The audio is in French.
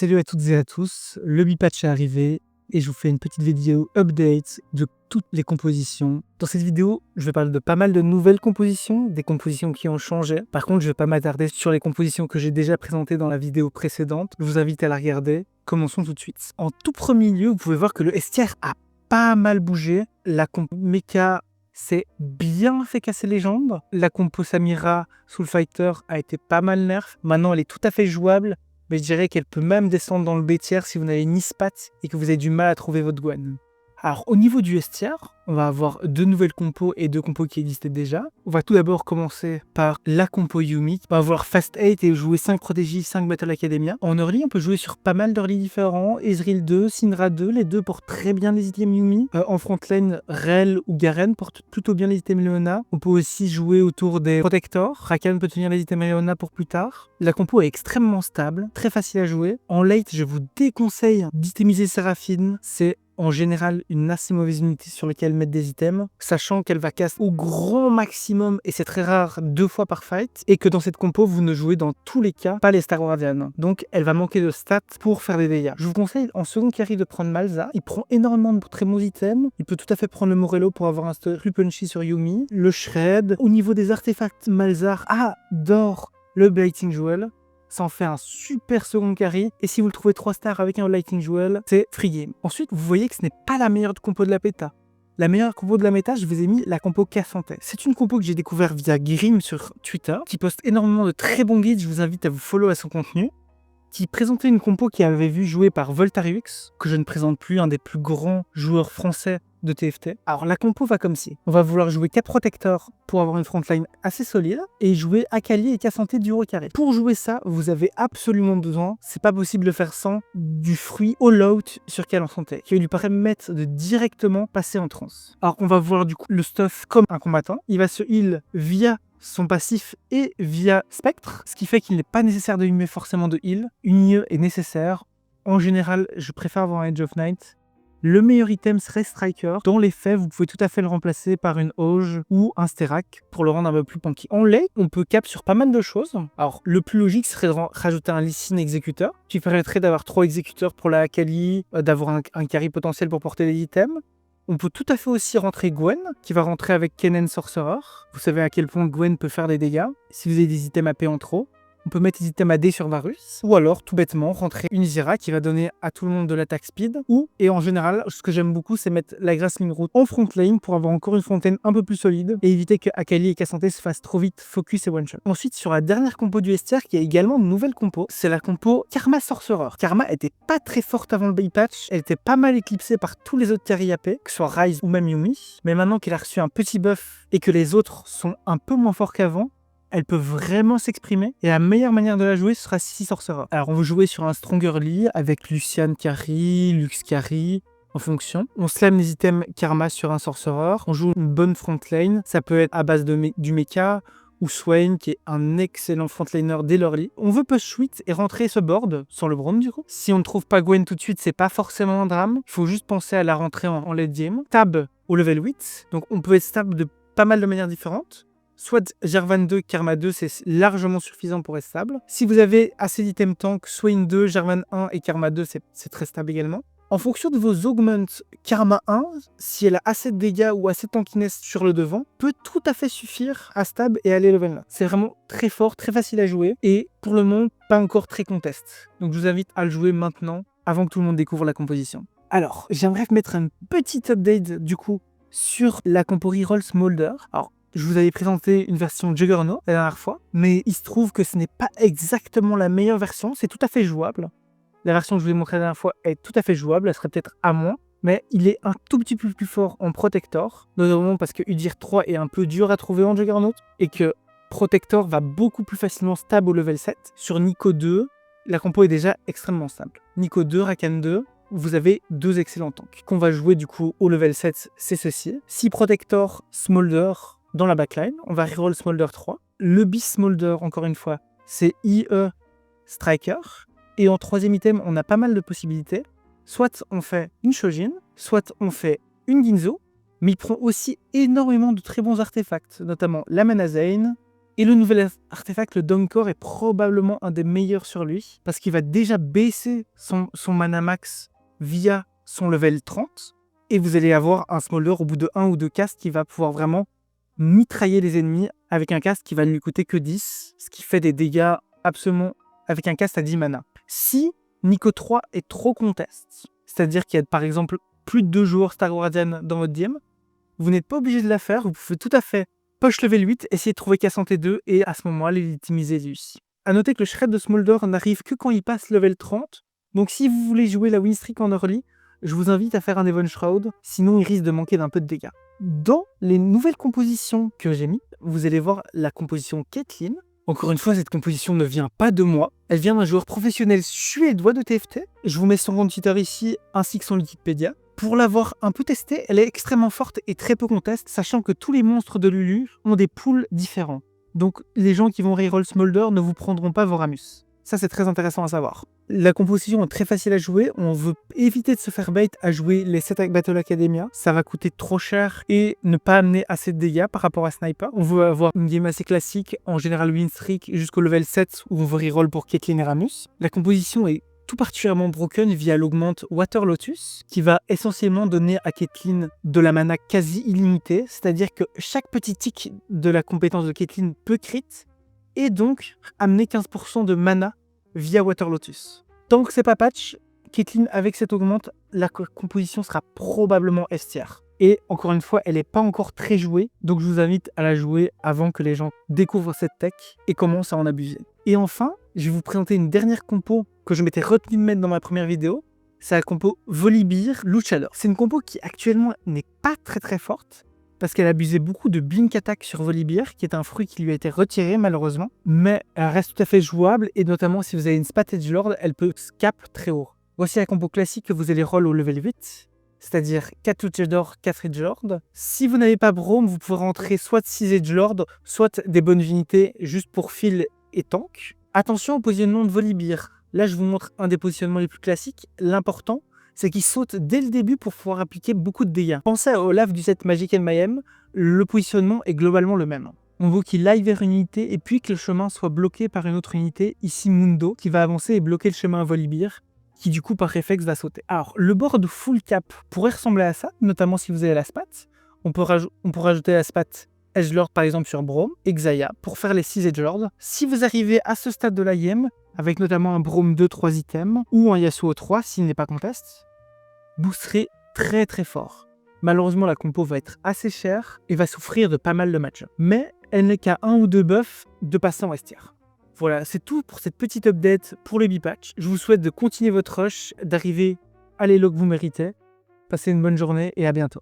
Salut à toutes et à tous, le Bipatch est arrivé et je vous fais une petite vidéo update de toutes les compositions. Dans cette vidéo, je vais parler de pas mal de nouvelles compositions, des compositions qui ont changé. Par contre, je vais pas m'attarder sur les compositions que j'ai déjà présentées dans la vidéo précédente. Je vous invite à la regarder. Commençons tout de suite. En tout premier lieu, vous pouvez voir que le S tier a pas mal bougé. La compo Mecha s'est bien fait casser les jambes. La compo Samira Soulfighter a été pas mal nerf. Maintenant, elle est tout à fait jouable. Mais je dirais qu'elle peut même descendre dans le B tier si vous n'avez ni spat et que vous avez du mal à trouver votre Gwen. Alors au niveau du S tier, on va avoir deux nouvelles compos et deux compos qui existaient déjà. On va tout d'abord commencer par la compo Yuumi. On va avoir Fast 8 et jouer 5 Prodigy, 5 Battle Academia. En early, on peut jouer sur pas mal d'early différents. Ezreal 2, Syndra 2, les deux portent très bien les items Yuumi. En frontline, Rel ou Garen portent plutôt bien les items Leona. On peut aussi jouer autour des Protectors. Rakan peut tenir les items Leona pour plus tard. La compo est extrêmement stable, très facile à jouer. En late, je vous déconseille d'itemiser Seraphine. C'est en général une assez mauvaise unité sur laquelle mettre des items, sachant qu'elle va cast au grand maximum, et c'est très rare, 2 fois par fight, et que dans cette compo, vous ne jouez dans tous les cas pas les Star Guardians. Donc elle va manquer de stats pour faire des dégâts. Je vous conseille en second carry de prendre Malza. Il prend énormément de très bons items. Il peut tout à fait prendre le Morello pour avoir un stuff plus punchy sur Yuumi. Le Shred. Au niveau des artefacts, Malzar adore le Blighting Jewel. Ça en fait un super second carry. Et si vous le trouvez 3 stars avec un Lighting Jewel, c'est free game. Ensuite, vous voyez que ce n'est pas la meilleure compo de la péta. La meilleure compo de la méta, je vous ai mis la compo Cassante. C'est une compo que j'ai découvert via Grim sur Twitter, qui poste énormément de très bons guides. Je vous invite à vous follow à son contenu. Qui présentait une compo qui avait vu jouer par Voltariux, que je ne présente plus, un des plus grands joueurs français de TFT. Alors la compo va comme ci. On va vouloir jouer 4 protecteurs pour avoir une frontline assez solide et jouer Akali et Cassante du haut carré. Pour jouer ça, vous avez absolument besoin, c'est pas possible de faire sans, du fruit All Out sur Cassante, qui va lui permettre de directement passer en transe. Alors on va voir du coup le stuff comme un combattant. Il va se heal via son passif et via Spectre, ce qui fait qu'il n'est pas nécessaire de humer forcément de heal. Une IE est nécessaire. En général, je préfère avoir un Edge of Night. Le meilleur item serait Striker. Dans les faits, vous pouvez tout à fait le remplacer par une Auge ou un Sterak pour le rendre un peu plus punky. En late, on peut cap sur pas mal de choses. Alors, le plus logique serait de rajouter un Lee Sin exécuteur, qui permettrait d'avoir 3 exécuteurs pour la Akali, d'avoir un carry potentiel pour porter les items. On peut tout à fait aussi rentrer Gwen, qui va rentrer avec Kennen Sorcerer. Vous savez à quel point Gwen peut faire des dégâts, si vous avez des items AP en trop. On peut mettre des items AD sur Varus, ou alors tout bêtement rentrer une Zyra qui va donner à tout le monde de l'attaque speed, et en général, ce que j'aime beaucoup, c'est mettre la Grassling Root en front lane pour avoir encore une frontaine un peu plus solide, et éviter que Akali et Cassante se fassent trop vite focus et one-shot. Ensuite, sur la dernière compo du S tier, qui a également une nouvelle compo, c'est la compo Karma Sorcerer. Karma était pas très forte avant le Bipatch, elle était pas mal éclipsée par tous les autres carry AP, que ce soit Ryze ou même Yuumi, mais maintenant qu'elle a reçu un petit buff et que les autres sont un peu moins forts qu'avant, elle peut vraiment s'exprimer et la meilleure manière de la jouer ce sera Sissy Sorcerer. Alors on veut jouer sur un Stronger Lee avec Lucian carry, Lux carry, en fonction. On slam les items Karma sur un Sorcerer, on joue une bonne front lane, ça peut être à base du mecha, ou Swain qui est un excellent frontliner dès l'early. On veut push suite et rentrer ce board sans le Braum du coup. Si on ne trouve pas Gwen tout de suite, c'est pas forcément un drame, il faut juste penser à la rentrée en late game. Stab au level 8, donc on peut être stab de pas mal de manières différentes. Soit Jarvan 2, Karma 2, c'est largement suffisant pour être stable. Si vous avez assez d'items tank, Swain 2, Jarvan 1 et Karma 2, c'est très stable également. En fonction de vos augments, Karma 1, si elle a assez de dégâts ou assez de tankiness sur le devant, peut tout à fait suffire à stable et aller level 9. C'est vraiment très fort, très facile à jouer et pour le moment, pas encore très contest. Donc je vous invite à le jouer maintenant, avant que tout le monde découvre la composition. Alors, j'aimerais mettre un petit update du coup sur la compo reroll Smolder. Alors, je vous avais présenté une version Juggernaut la dernière fois, mais il se trouve que ce n'est pas exactement la meilleure version, c'est tout à fait jouable. La version que je vous ai montrée la dernière fois est tout à fait jouable, elle serait peut-être à moins, mais il est un tout petit peu plus fort en Protector, notamment parce que Udyr 3 est un peu dur à trouver en Juggernaut, et que Protector va beaucoup plus facilement stable au level 7. Sur Nico 2, la compo est déjà extrêmement stable. Nico 2, Rakan 2, vous avez 2 excellents tanks. Qu'on va jouer du coup au level 7, c'est ceci. Si Protector, Smolder dans la backline, on va reroll Smolder 3. Le bis Smolder, encore une fois, c'est IE Striker. Et en troisième item, on a pas mal de possibilités. Soit on fait une Shojin, soit on fait une Ginzo, mais il prend aussi énormément de très bons artefacts, notamment la Mana Zane Et le nouvel artefact, le Dawncore, est probablement un des meilleurs sur lui, parce qu'il va déjà baisser son mana max via son level 30, et vous allez avoir un Smolder au bout de 1 ou 2 castes qui va pouvoir vraiment mitrailler les ennemis avec un cast qui va ne lui coûter que 10, ce qui fait des dégâts absolument avec un cast à 10 mana. Si Nico 3 est trop contest, c'est-à-dire qu'il y a par exemple plus de 2 joueurs Star Guardian dans votre DM, vous n'êtes pas obligé de la faire, vous pouvez tout à fait push level 8, essayer de trouver Cassante 2 et à ce moment-là légitimiser lui. A noter que le Shred de Smolder n'arrive que quand il passe level 30, donc si vous voulez jouer la win streak en early, je vous invite à faire un Evon Shroud, sinon il risque de manquer d'un peu de dégâts. Dans les nouvelles compositions que j'ai mis, vous allez voir la composition Caitlyn. Encore une fois, cette composition ne vient pas de moi, elle vient d'un joueur professionnel suédois de TFT. Je vous mets son compte Twitter ici, ainsi que son Wikipédia. Pour l'avoir un peu testée, elle est extrêmement forte et très peu contest, sachant que tous les monstres de Lulu ont des pools différents. Donc les gens qui vont reroll Smolder ne vous prendront pas Voramus. Ça, c'est très intéressant à savoir. La composition est très facile à jouer. On veut éviter de se faire bait à jouer les 7 avec Battle Academia. Ça va coûter trop cher et ne pas amener assez de dégâts par rapport à Sniper. On veut avoir une game assez classique, en général win streak jusqu'au level 7 où on veut reroll pour Caitlyn et Ramus. La composition est tout particulièrement broken via l'augmente Water Lotus, qui va essentiellement donner à Caitlyn de la mana quasi illimitée, c'est-à-dire que chaque petit tick de la compétence de Caitlyn peut crit, et donc amener 15% de mana via Water Lotus. Tant que c'est pas patch, Caitlyn avec cette augmente, la composition sera probablement S tier. Et encore une fois, elle n'est pas encore très jouée, donc je vous invite à la jouer avant que les gens découvrent cette tech et commencent à en abuser. Et enfin, je vais vous présenter une dernière compo que je m'étais retenu de mettre dans ma première vidéo. C'est la compo Volibear Luchador. C'est une compo qui actuellement n'est pas très forte, parce qu'elle abusait beaucoup de Blink Attack sur Volibear, qui est un fruit qui lui a été retiré malheureusement, mais elle reste tout à fait jouable, et notamment si vous avez une Spat Edgelord, elle peut scap très haut. Voici la compo classique que vous allez roll au level 8, c'est-à-dire 4 Luchador, 4 Edgelord. Si vous n'avez pas Braum, vous pouvez rentrer soit 6 Edgelord, soit des bonnes unités juste pour fil et tank. Attention au positionnement de Volibear. Là, je vous montre un des positionnements les plus classiques. L'important, c'est qu'il saute dès le début pour pouvoir appliquer beaucoup de dégâts. Pensez à Olaf du set Magic and Mayhem, le positionnement est globalement le même. On veut qu'il aille vers une unité et puis que le chemin soit bloqué par une autre unité, ici Mundo, qui va avancer et bloquer le chemin à Volibear, qui du coup par réflexe va sauter. Alors, le board full cap pourrait ressembler à ça, notamment si vous avez la spat. On peut rajouter la spat Edgelord par exemple sur Braum et Xayah pour faire les 6 Edgelord. Si vous arrivez à ce stade de la game, avec notamment un Braum 2-3 items, ou un Yasuo 3 s'il n'est pas contest, vous serez très fort. Malheureusement, la compo va être assez chère et va souffrir de pas mal de match. Mais elle n'est qu'à 1 ou 2 buffs de passer en S tier. Voilà, c'est tout pour cette petite update pour le B-patch. Je vous souhaite de continuer votre rush, d'arriver à l'elo que vous méritez. Passez une bonne journée et à bientôt.